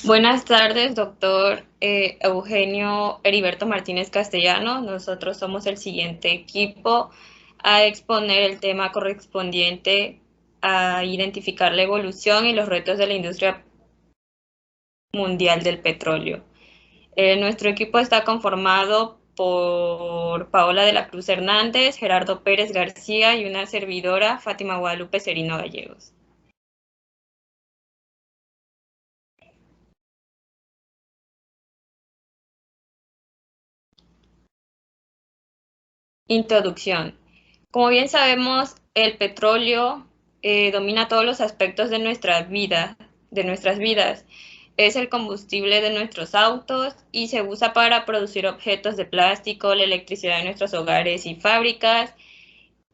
Buenas tardes, doctor Eugenio Heriberto Martínez Castellano. Nosotros somos el siguiente equipo a exponer el tema correspondiente a identificar la evolución y los retos de la industria mundial del petróleo. Nuestro equipo está conformado por Paola de la Cruz Hernández, Gerardo Pérez García y una servidora, Fátima Guadalupe Serino Gallegos. Introducción. Como bien sabemos, el petróleo domina todos los aspectos de nuestras vidas. Es el combustible de nuestros autos y se usa para producir objetos de plástico, la electricidad de nuestros hogares y fábricas,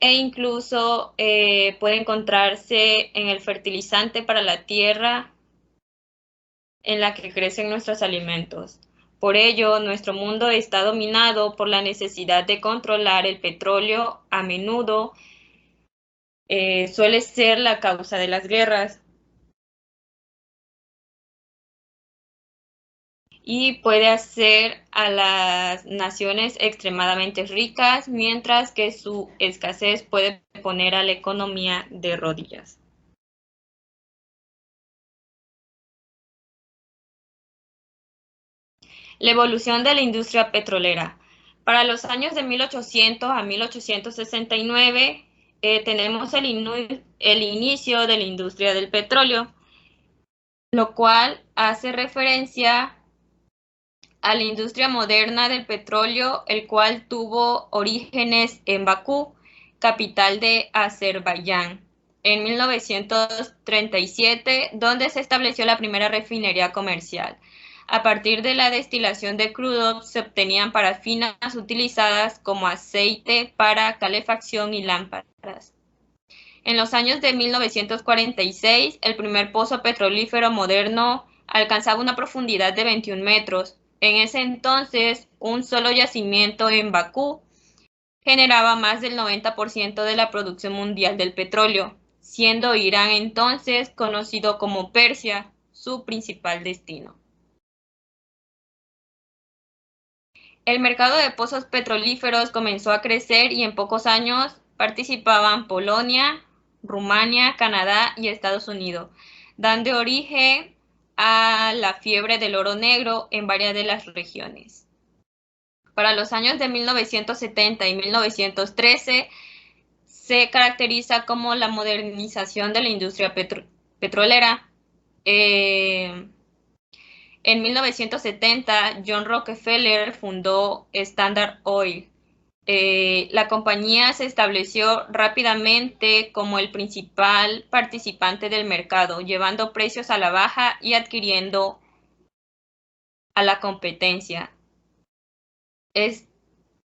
e incluso puede encontrarse en el fertilizante para la tierra en la que crecen nuestros alimentos. Por ello, nuestro mundo está dominado por la necesidad de controlar el petróleo. A menudo suele ser la causa de las guerras y puede hacer a las naciones extremadamente ricas, mientras que su escasez puede poner a la economía de rodillas. La evolución de la industria petrolera. Para los años de 1800 a 1869 tenemos el inicio de la industria del petróleo, lo cual hace referencia a la industria moderna del petróleo, el cual tuvo orígenes en Bakú, capital de Azerbaiyán, en 1937, donde se estableció la primera refinería comercial. A partir de la destilación de crudo se obtenían parafinas utilizadas como aceite para calefacción y lámparas. En los años de 1946, el primer pozo petrolífero moderno alcanzaba una profundidad de 21 metros. En ese entonces, un solo yacimiento en Bakú generaba más del 90% de la producción mundial del petróleo, siendo Irán entonces conocido como Persia su principal destino. El mercado de pozos petrolíferos comenzó a crecer y en pocos años participaban Polonia, Rumania, Canadá y Estados Unidos, dando origen a la fiebre del oro negro en varias de las regiones. Para los años de 1970 y 1913 se caracteriza como la modernización de la industria petrolera. En 1970, John Rockefeller fundó Standard Oil. La compañía se estableció rápidamente como el principal participante del mercado, llevando precios a la baja y adquiriendo a la competencia.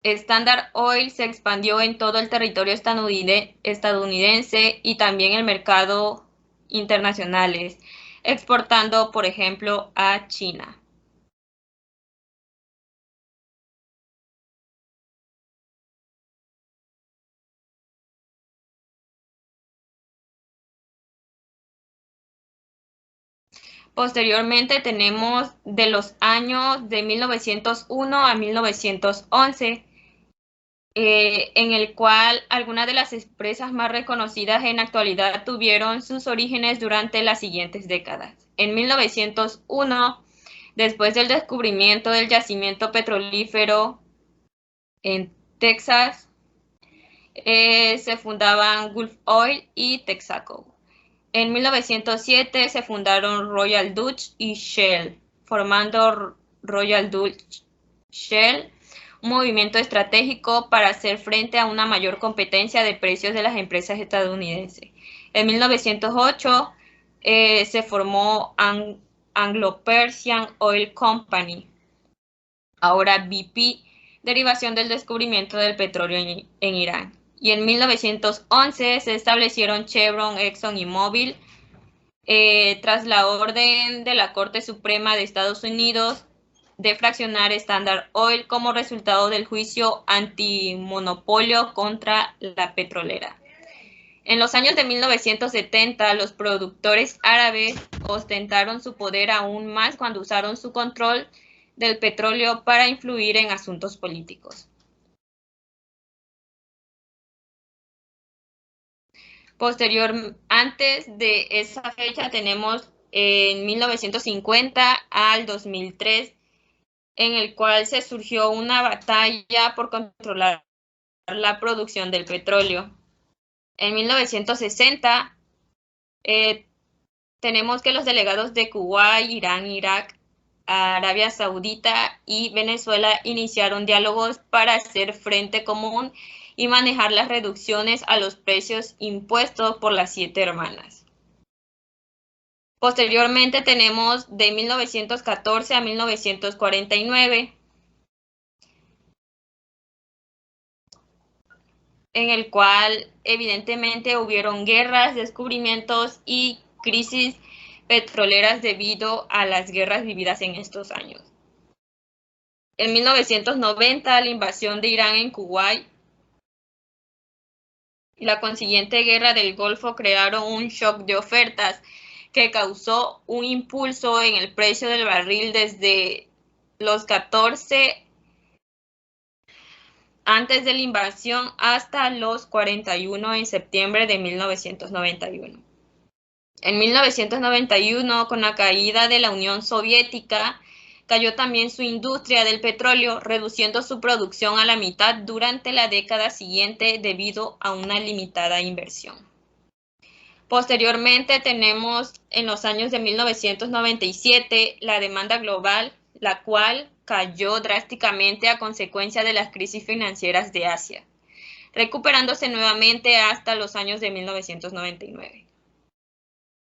Standard Oil se expandió en todo el territorio estadounidense y también en mercados internacionales, exportando, por ejemplo, a China. Posteriormente tenemos de los años de 1901 a 1911, en el cual algunas de las empresas más reconocidas en la actualidad tuvieron sus orígenes durante las siguientes décadas. En 1901, después del descubrimiento del yacimiento petrolífero en Texas, se fundaban Gulf Oil y Texaco. En 1907 se fundaron Royal Dutch y Shell, formando Royal Dutch Shell, un movimiento estratégico para hacer frente a una mayor competencia de precios de las empresas estadounidenses. En 1908 se formó Anglo-Persian Oil Company, ahora BP, derivación del descubrimiento del petróleo en Irán. Y en 1911 se establecieron Chevron, Exxon y Mobil, tras la orden de la Corte Suprema de Estados Unidos de fraccionar Standard Oil como resultado del juicio antimonopolio contra la petrolera. En los años de 1970, los productores árabes ostentaron su poder aún más cuando usaron su control del petróleo para influir en asuntos políticos. Antes de esa fecha tenemos en 1950 al 2003, en el cual se surgió una batalla por controlar la producción del petróleo. En 1960 tenemos que los delegados de Kuwait, Irán, Irak, Arabia Saudita y Venezuela iniciaron diálogos para hacer frente común y manejar las reducciones a los precios impuestos por las 7 hermanas. Posteriormente tenemos de 1914 a 1949, en el cual evidentemente hubieron guerras, descubrimientos y crisis petroleras debido a las guerras vividas en estos años. En 1990, la invasión de Irán en Kuwait y la consiguiente guerra del Golfo crearon un shock de ofertas que causó un impulso en el precio del barril desde los 14 antes de la invasión hasta los 41 en septiembre de 1991. En 1991, con la caída de la Unión Soviética, cayó también su industria del petróleo, reduciendo su producción a la mitad durante la década siguiente debido a una limitada inversión. Posteriormente tenemos en los años de 1997 la demanda global, la cual cayó drásticamente a consecuencia de las crisis financieras de Asia, recuperándose nuevamente hasta los años de 1999.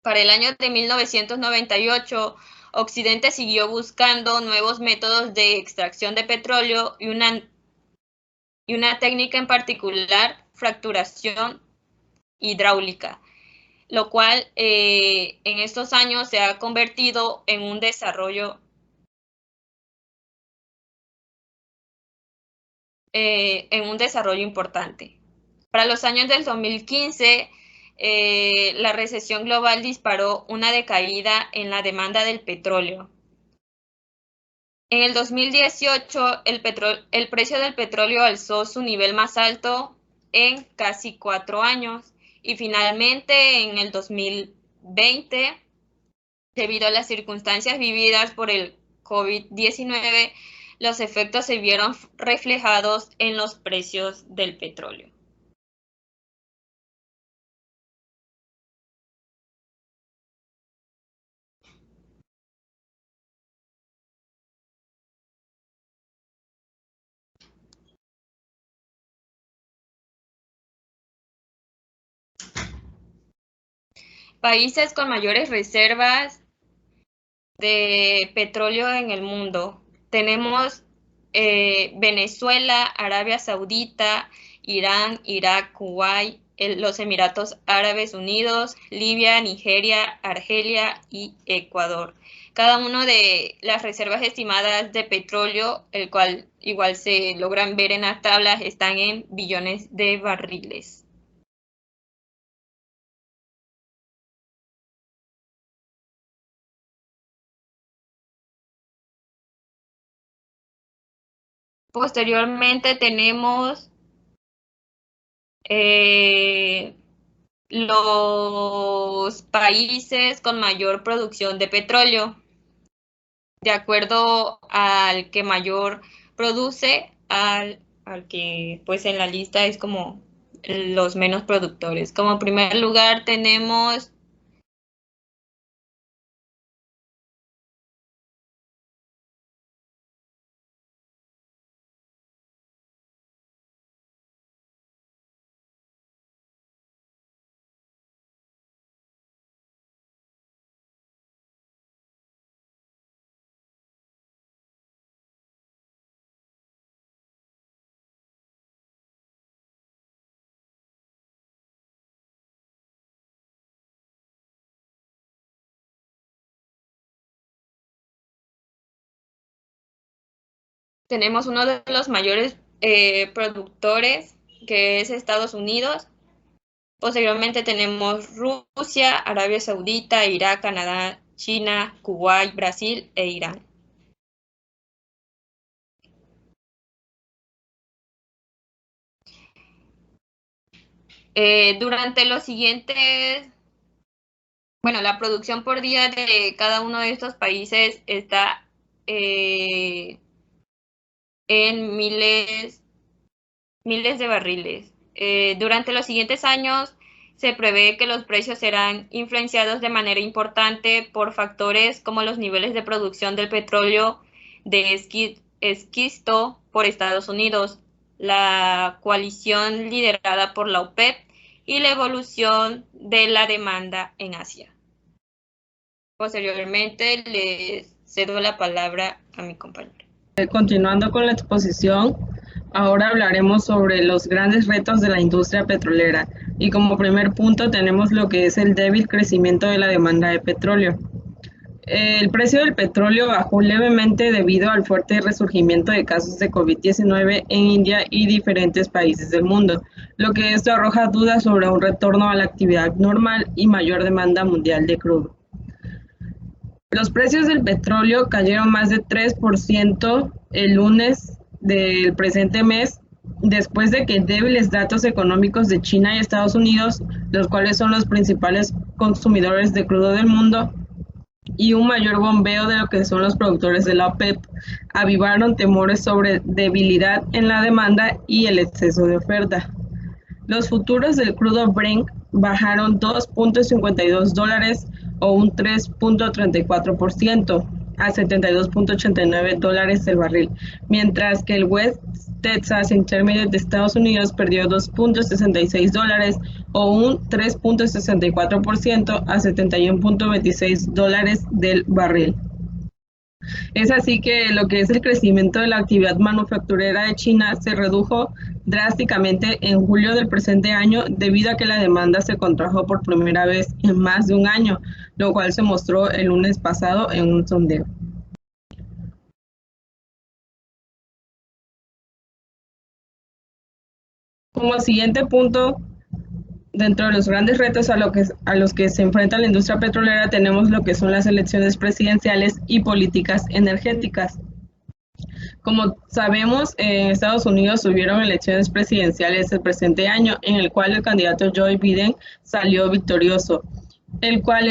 Para el año de 1998, Occidente siguió buscando nuevos métodos de extracción de petróleo y una técnica en particular, fracturación hidráulica, lo cual en estos años se ha convertido en un desarrollo importante. Para los años del 2015, la recesión global disparó una decaída en la demanda del petróleo. En el 2018, el precio del petróleo alzó su nivel más alto en casi 4 años y finalmente en el 2020, debido a las circunstancias vividas por el COVID-19, los efectos se vieron reflejados en los precios del petróleo. Países con mayores reservas de petróleo en el mundo. Tenemos Venezuela, Arabia Saudita, Irán, Irak, Kuwait, los Emiratos Árabes Unidos, Libia, Nigeria, Argelia y Ecuador. Cada una de las reservas estimadas de petróleo, el cual igual se logran ver en las tablas, están en billones de barriles. Posteriormente tenemos los países con mayor producción de petróleo, de acuerdo al que mayor produce, al que pues en la lista es como los menos productores. Como primer lugar tenemos uno de los mayores productores, que es Estados Unidos. Posteriormente tenemos Rusia, Arabia Saudita, Irak, Canadá, China, Kuwait, Brasil e Irán. Durante los siguientes, bueno, la producción por día de cada uno de estos países está en miles de barriles. Durante los siguientes años se prevé que los precios serán influenciados de manera importante por factores como los niveles de producción del petróleo de esquisto por Estados Unidos, la coalición liderada por la OPEP y la evolución de la demanda en Asia. Posteriormente les cedo la palabra a mi compañero. Continuando con la exposición, ahora hablaremos sobre los grandes retos de la industria petrolera y como primer punto tenemos lo que es el débil crecimiento de la demanda de petróleo. El precio del petróleo bajó levemente debido al fuerte resurgimiento de casos de COVID-19 en India y diferentes países del mundo, lo que esto arroja dudas sobre un retorno a la actividad normal y mayor demanda mundial de crudo. Los precios del petróleo cayeron más de 3% el lunes del presente mes, después de que débiles datos económicos de China y Estados Unidos, los cuales son los principales consumidores de crudo del mundo, y un mayor bombeo de lo que son los productores de la OPEP, avivaron temores sobre debilidad en la demanda y el exceso de oferta. Los futuros del crudo Brent bajaron $2.52 o un 3.34% a $72.89 el barril, mientras que el West Texas Intermediate de Estados Unidos perdió $2.66 o un 3.64% a $71.26 del barril. Es así que lo que es el crecimiento de la actividad manufacturera de China se redujo drásticamente en julio del presente año debido a que la demanda se contrajo por primera vez en más de un año, lo cual se mostró el lunes pasado en un sondeo. Como siguiente punto, dentro de los grandes retos a los que se enfrenta la industria petrolera tenemos lo que son las elecciones presidenciales y políticas energéticas. Como sabemos, en Estados Unidos hubieron elecciones presidenciales el presente año, en el cual el candidato Joe Biden salió victorioso, el cual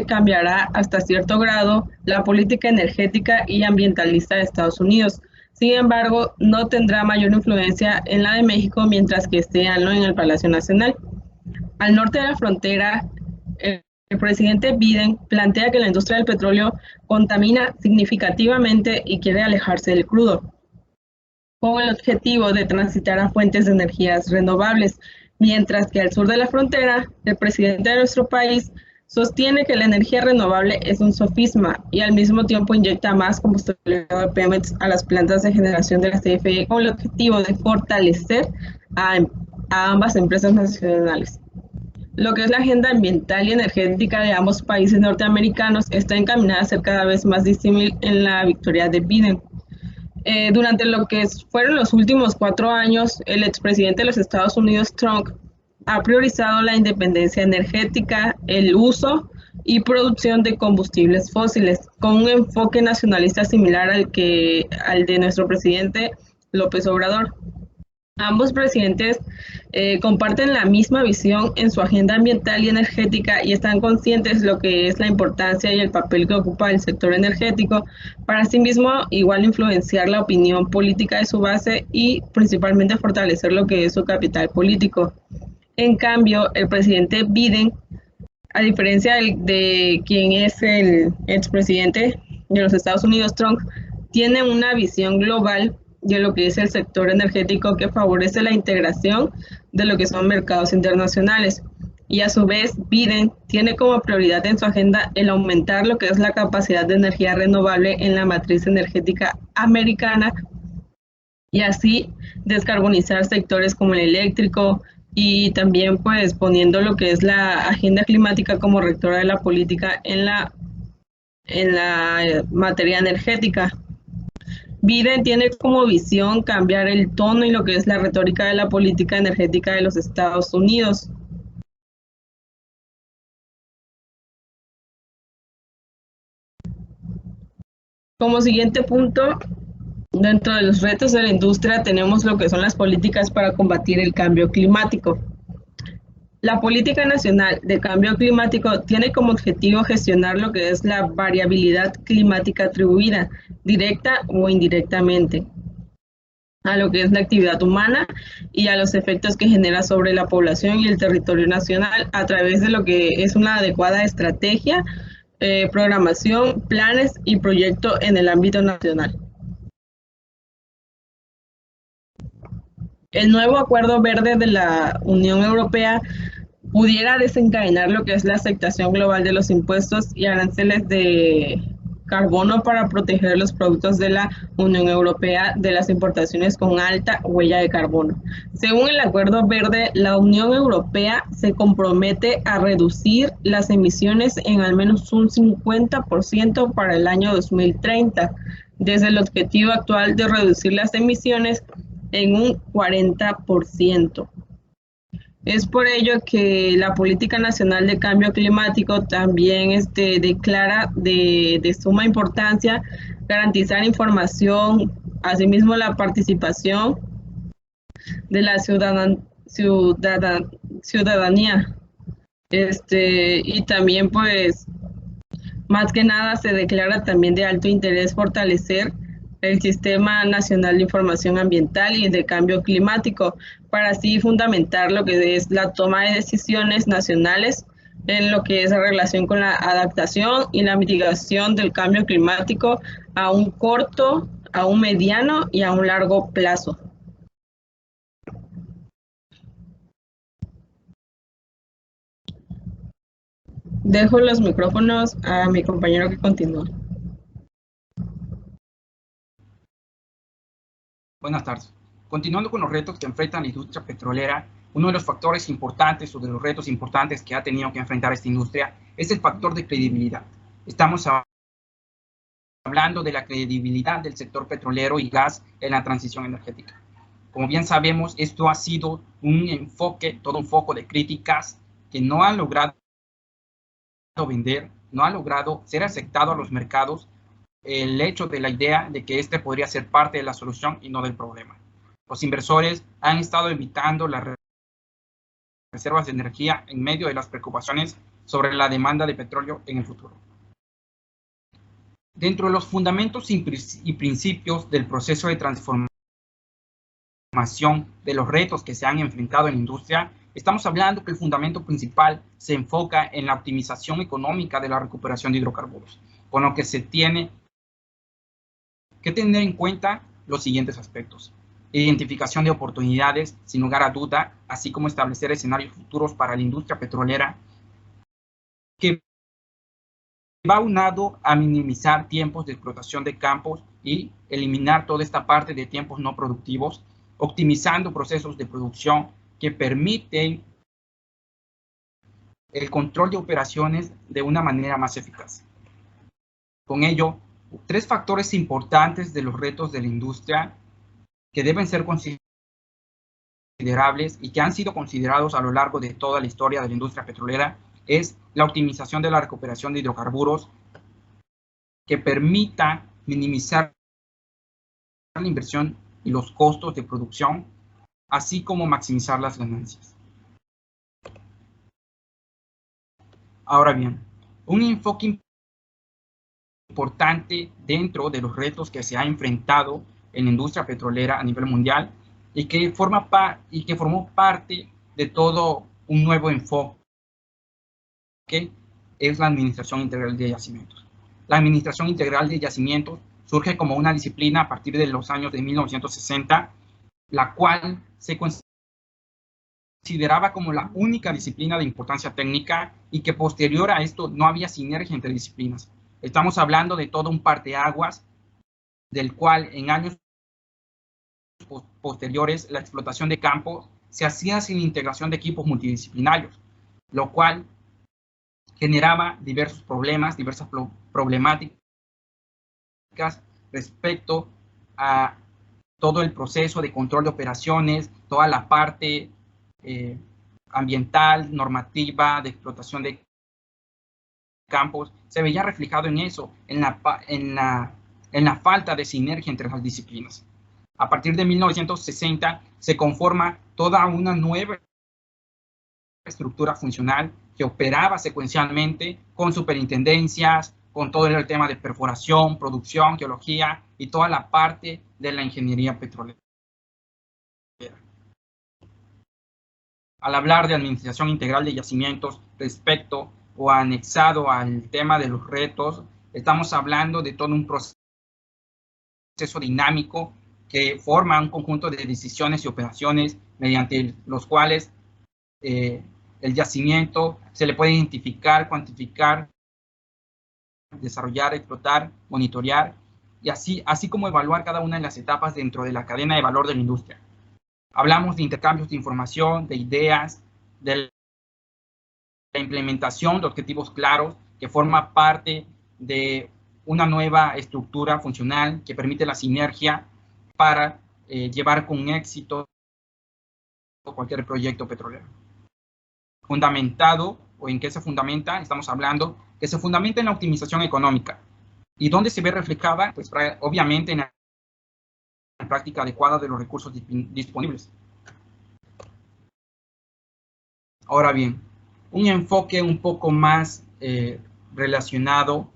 cambiará hasta cierto grado la política energética y ambientalista de Estados Unidos. Sin embargo, no tendrá mayor influencia en la de México mientras que esté en el Palacio Nacional. Al norte de la frontera, el presidente Biden plantea que la industria del petróleo contamina significativamente y quiere alejarse del crudo, con el objetivo de transitar a fuentes de energías renovables, mientras que al sur de la frontera, el presidente de nuestro país sostiene que la energía renovable es un sofisma y al mismo tiempo inyecta más combustible de Pemex a las plantas de generación de la CFE con el objetivo de fortalecer a ambas empresas nacionales. Lo que es la agenda ambiental y energética de ambos países norteamericanos está encaminada a ser cada vez más disímil en la victoria de Biden. Durante lo que fueron los últimos 4 años, el expresidente de los Estados Unidos, Trump, ha priorizado la independencia energética, el uso y producción de combustibles fósiles, con un enfoque nacionalista similar al de nuestro presidente López Obrador. Ambos presidentes comparten la misma visión en su agenda ambiental y energética y están conscientes de lo que es la importancia y el papel que ocupa el sector energético para asimismo igual influenciar la opinión política de su base y principalmente fortalecer lo que es su capital político. En cambio, el presidente Biden, a diferencia de quien es el expresidente de los Estados Unidos, Trump, tiene una visión global de lo que es el sector energético que favorece la integración de lo que son mercados internacionales. Y a su vez, Biden tiene como prioridad en su agenda el aumentar lo que es la capacidad de energía renovable en la matriz energética americana y así descarbonizar sectores como el eléctrico y también pues poniendo lo que es la agenda climática como rectora de la política en la materia energética. Biden tiene como visión cambiar el tono y lo que es la retórica de la política energética de los Estados Unidos. Como siguiente punto, dentro de los retos de la industria tenemos lo que son las políticas para combatir el cambio climático. La Política Nacional de Cambio Climático tiene como objetivo gestionar lo que es la variabilidad climática atribuida, directa o indirectamente, a lo que es la actividad humana y a los efectos que genera sobre la población y el territorio nacional a través de lo que es una adecuada estrategia, programación, planes y proyectos en el ámbito nacional. El nuevo Acuerdo Verde de la Unión Europea pudiera desencadenar lo que es la aceptación global de los impuestos y aranceles de carbono para proteger los productos de la Unión Europea de las importaciones con alta huella de carbono. Según el Acuerdo Verde, la Unión Europea se compromete a reducir las emisiones en al menos un 50% para el año 2030, desde el objetivo actual de reducir las emisiones en un 40%. Es por ello que la Política Nacional de Cambio Climático también declara de suma importancia garantizar información, asimismo la participación de la ciudadanía. Y también pues más que nada se declara también de alto interés fortalecer el Sistema Nacional de Información Ambiental y de Cambio Climático, para así fundamentar lo que es la toma de decisiones nacionales en lo que es la relación con la adaptación y la mitigación del cambio climático a un corto, a un mediano y a un largo plazo. Dejo los micrófonos a mi compañero que continúa. Buenas tardes. Continuando con los retos que enfrenta la industria petrolera, uno de los factores importantes o de los retos importantes que ha tenido que enfrentar esta industria es el factor de credibilidad. Estamos hablando de la credibilidad del sector petrolero y gas en la transición energética. Como bien sabemos, esto ha sido todo un foco de críticas que no han logrado vender, no ha logrado ser aceptado a los mercados el hecho de la idea de que este podría ser parte de la solución y no del problema. Los inversores han estado evitando las reservas de energía en medio de las preocupaciones sobre la demanda de petróleo en el futuro. Dentro de los fundamentos y principios del proceso de transformación de los retos que se han enfrentado en la industria, estamos hablando que el fundamento principal se enfoca en la optimización económica de la recuperación de hidrocarburos, con lo que se tiene que tener en cuenta los siguientes aspectos: identificación de oportunidades, sin lugar a duda, así como establecer escenarios futuros para la industria petrolera, que va unado a minimizar tiempos de explotación de campos y eliminar toda esta parte de tiempos no productivos, optimizando procesos de producción que permiten el control de operaciones de una manera más eficaz. Con ello, tres factores importantes de los retos de la industria que deben ser considerables y que han sido considerados a lo largo de toda la historia de la industria petrolera es la optimización de la recuperación de hidrocarburos, que permita minimizar la inversión y los costos de producción, así como maximizar las ganancias. Ahora bien, un enfoque importante dentro de los retos que se ha enfrentado en la industria petrolera a nivel mundial y que formó parte de todo un nuevo enfoque, que es la administración integral de yacimientos. La administración integral de yacimientos surge como una disciplina a partir de los años de 1960, la cual se consideraba como la única disciplina de importancia técnica y que posterior a esto no había sinergia entre disciplinas. Estamos hablando de todo un parteaguas del cual en años posteriores la explotación de campos se hacía sin integración de equipos multidisciplinarios, lo cual generaba diversos problemas, diversas problemáticas respecto a todo el proceso de control de operaciones, toda la parte ambiental, normativa, de explotación de campos, se veía reflejado en eso, en la en la falta de sinergia entre las disciplinas. A partir de 1960 se conforma toda una nueva estructura funcional que operaba secuencialmente con superintendencias, con todo el tema de perforación, producción, geología y toda la parte de la ingeniería petrolera. Al hablar de administración integral de yacimientos respecto o anexado al tema de los retos, estamos hablando de todo un proceso dinámico que forma un conjunto de decisiones y operaciones mediante los cuales el yacimiento se le puede identificar, cuantificar, desarrollar, explotar, monitorear y así como evaluar cada una de las etapas dentro de la cadena de valor de la industria. Hablamos de intercambios de información, de ideas, de la implementación de objetivos claros que forma parte de una nueva estructura funcional que permite la sinergia para llevar con éxito cualquier proyecto petrolero. Fundamentado, o en qué se fundamenta, estamos hablando que se fundamenta en la optimización económica. ¿Y dónde se ve reflejada? Pues obviamente en la práctica adecuada de los recursos disponibles. Ahora bien, un enfoque un poco más relacionado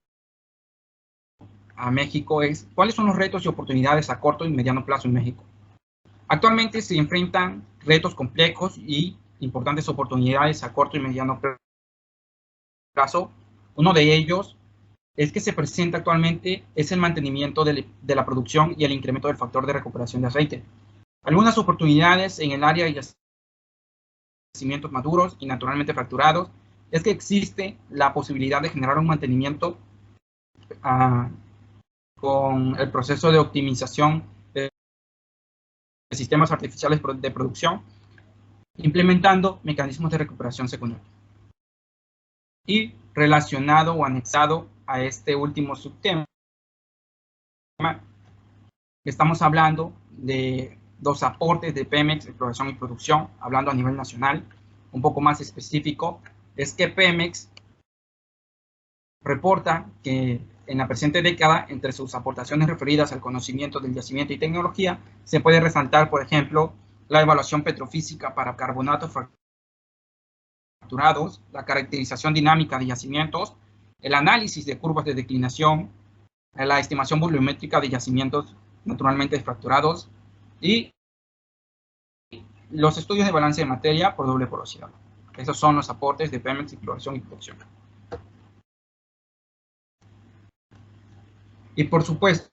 a México es ¿cuáles son los retos y oportunidades a corto y mediano plazo en México? Actualmente se enfrentan retos complejos y importantes oportunidades a corto y mediano plazo. Uno de ellos es que se presenta actualmente es el mantenimiento de la producción y el incremento del factor de recuperación de aceite. Algunas oportunidades en el área de yacimientos maduros y naturalmente fracturados es que existe la posibilidad de generar un mantenimiento con el proceso de optimización de sistemas artificiales de producción, implementando mecanismos de recuperación secundaria. Y relacionado o anexado a este último subtema, estamos hablando de los aportes de Pemex, exploración y producción, hablando a nivel nacional, un poco más específico, es que Pemex reporta que en la presente década, entre sus aportaciones referidas al conocimiento del yacimiento y tecnología, se puede resaltar, por ejemplo, la evaluación petrofísica para carbonatos fracturados, la caracterización dinámica de yacimientos, el análisis de curvas de declinación, la estimación volumétrica de yacimientos naturalmente fracturados y los estudios de balance de materia por doble porosidad. Esos son los aportes de Pemex, exploración y producción. Y por supuesto,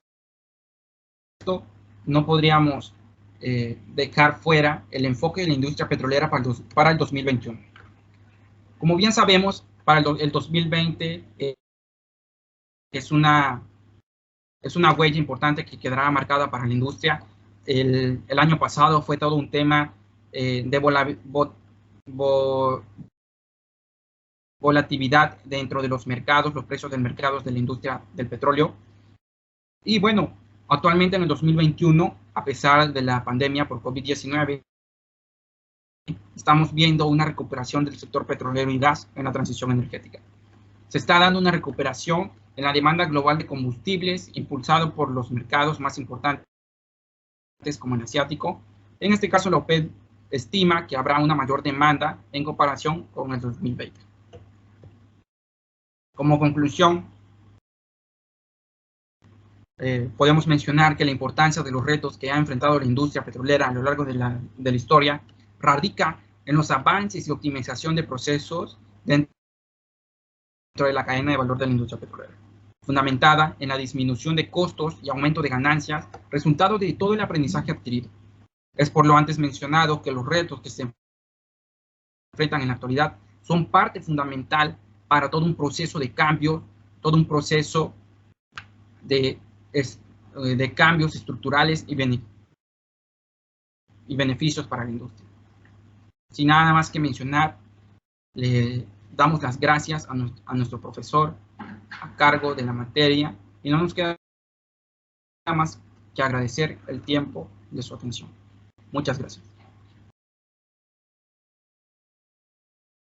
no podríamos dejar fuera el enfoque de la industria petrolera para el 2021. Como bien sabemos, para el 2020 es una huella importante que quedará marcada para la industria. El año pasado fue todo un tema de volatilidad dentro de los mercados, los precios del mercado de la industria del petróleo. Y bueno, actualmente en el 2021, a pesar de la pandemia por COVID-19, estamos viendo una recuperación del sector petrolero y gas en la transición energética. Se está dando una recuperación en la demanda global de combustibles impulsado por los mercados más importantes como el asiático. En este caso, la OPEP estima que habrá una mayor demanda en comparación con el 2020. Como conclusión, podemos mencionar que la importancia de los retos que ha enfrentado la industria petrolera a lo largo de la historia radica en los avances y optimización de procesos dentro de la cadena de valor de la industria petrolera, fundamentada en la disminución de costos y aumento de ganancias, resultado de todo el aprendizaje adquirido. Es por lo antes mencionado que los retos que se enfrentan en la actualidad son parte fundamental para todo un proceso de cambio, todo un proceso de cambios estructurales y beneficios para la industria. Sin nada más que mencionar, le damos las gracias a nuestro profesor a cargo de la materia y no nos queda nada más que agradecer el tiempo de su atención. Muchas gracias.